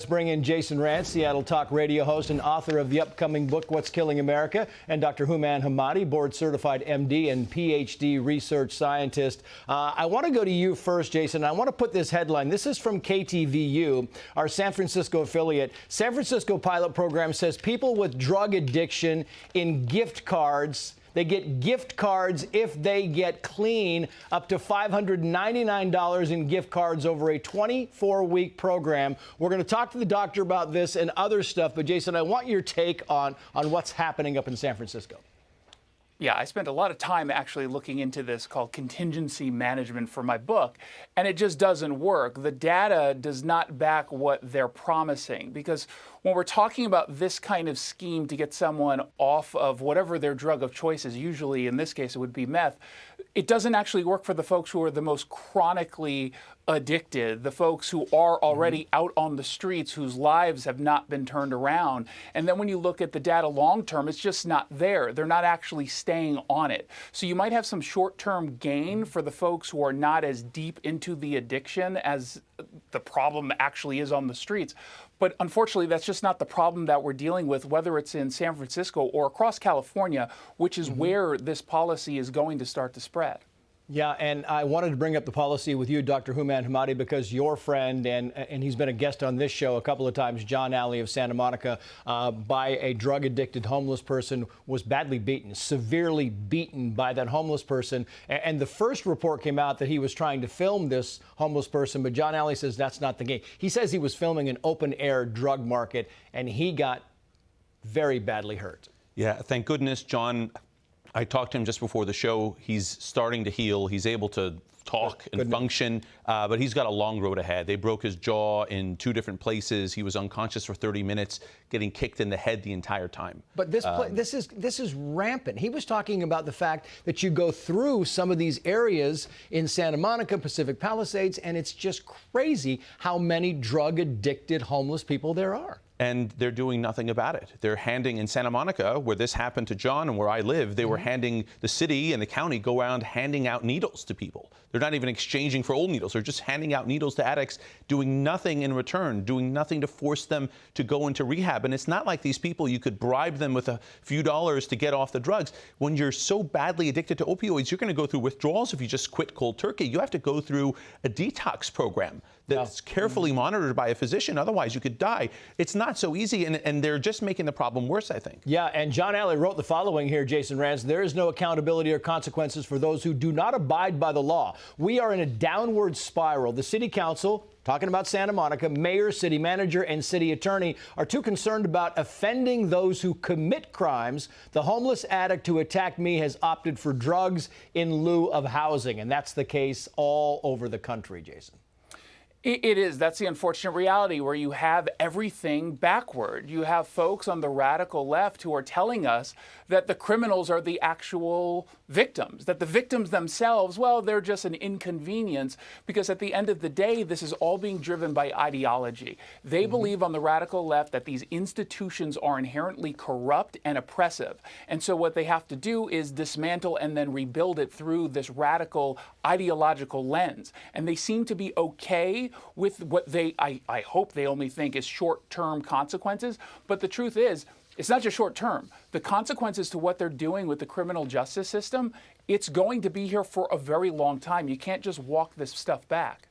Let's bring in Jason Rantz, Seattle Talk radio host and author of the upcoming book, What's Killing America, and Dr. Houman Hemmati, board-certified MD and PhD research scientist. I want to go to you first, Jason. I want to put this headline. This is from KTVU, our San Francisco affiliate. San Francisco pilot program says people with drug addiction in gift cards, they get gift cards if they get clean, up to $599 in gift cards over a 24-week program. We're going to talk to the doctor about this and other stuff, but Jason, I want your take on what's happening up in San Francisco. Yeah, I spent a lot of time actually looking into this called contingency management for my book, and it just doesn't work. The data does not back what they're promising, because when we're talking about this kind of scheme to get someone off of whatever their drug of choice is, usually in this case it would be meth, it doesn't actually work for the folks who are the most chronically addicted, the folks who are already out on the streets, whose lives have not been turned around. And then when you look at the data long term, it's just not there. They're not actually staying on it. So you might have some short-term gain for the folks who are not as deep into the addiction as the problem actually is on the streets. But unfortunately, that's just not the problem that we're dealing with, whether it's in San Francisco or across California, which is where this policy is going to start to spread. Yeah, and I wanted to bring up the policy with you, Dr. Houman Hemmati, because your friend, and he's been a guest on this show a couple of times, John Alley of Santa Monica, by a drug-addicted homeless person, was badly beaten, severely beaten by that homeless person. And the first report came out that he was trying to film this homeless person, but John Alley says that's not the case. He says he was filming an open-air drug market, and he got very badly hurt. Yeah, thank goodness, John. I talked to him just before the show. He's starting to heal. He's able to talk and function, but he's got a long road ahead. They broke his jaw in 2 different places. He was unconscious for 30 minutes, getting kicked in the head the entire time. But this is rampant. He was talking about the fact that you go through some of these areas in Santa Monica, Pacific Palisades, and it's just crazy how many drug-addicted homeless people there are. And they're doing nothing about it. They're handing, in Santa Monica, where this happened to John and where I live, they were handing, the city and the county go around handing out needles to people. They're not even exchanging for old needles. They're just handing out needles to addicts, doing nothing in return, doing nothing to force them to go into rehab. And it's not like these people, you could bribe them with a few dollars to get off the drugs. When you're so badly addicted to opioids, you're going to go through withdrawals if you just quit cold turkey. You have to go through a detox program that's carefully monitored by a physician. Otherwise, you could die. It's not so easy, and they're just making the problem worse, I think. Yeah, and John Alley wrote the following here, Jason Rantz: there is no accountability or consequences for those who do not abide by the law. We are in a downward spiral. The city council, talking about Santa Monica, mayor, city manager, and city attorney are too concerned about offending those who commit crimes. The homeless addict who attacked me has opted for drugs in lieu of housing, and that's the case all over the country, Jason. It is. That's the unfortunate reality, where you have everything backward. You have folks on the radical left who are telling us that the criminals are the actual victims, that the victims themselves, well, they're just an inconvenience, because at the end of the day, this is all being driven by ideology. They believe on the radical left that these institutions are inherently corrupt and oppressive. And so what they have to do is dismantle and then rebuild it through this radical ideological lens. And they seem to be okay with what I hope they only think is short-term consequences. But the truth is, it's not just short-term. The consequences to what they're doing with the criminal justice system, it's going to be here for a very long time. You can't just walk this stuff back.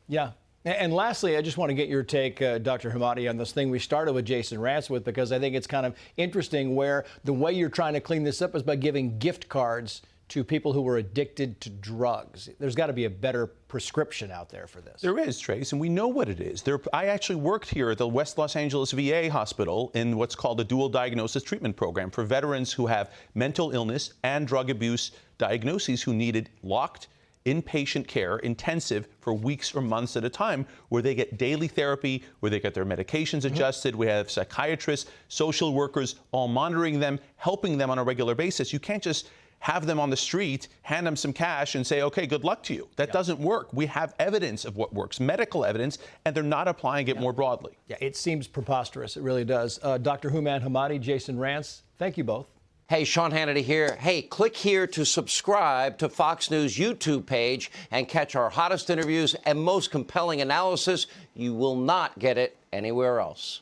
Yeah. And lastly, I just want to get your take, Dr. Hemmati, on this thing we started with Jason Rantz with, because I think it's kind of interesting where the way you're trying to clean this up is by giving gift cards to people who were addicted to drugs. There's got to be a better prescription out there for this. There is, Trace, and we know what it is. I actually worked here at the West Los Angeles VA hospital in what's called a dual diagnosis treatment program for veterans who have mental illness and drug abuse diagnoses who needed locked inpatient care, intensive, for weeks or months at a time, where they get daily therapy, where they get their medications adjusted. We have psychiatrists, social workers, all monitoring them, helping them on a regular basis. You can't just have them on the street, hand them some cash and say, okay, good luck to you. That doesn't work. We have evidence of what works, medical evidence, and they're not applying it more broadly. Yeah, it seems preposterous. It really does. Dr. Houman Hemmati, Jason Rantz, thank you both. Hey, Sean Hannity here. Hey, click here to subscribe to Fox News YouTube page and catch our hottest interviews and most compelling analysis. You will not get it anywhere else.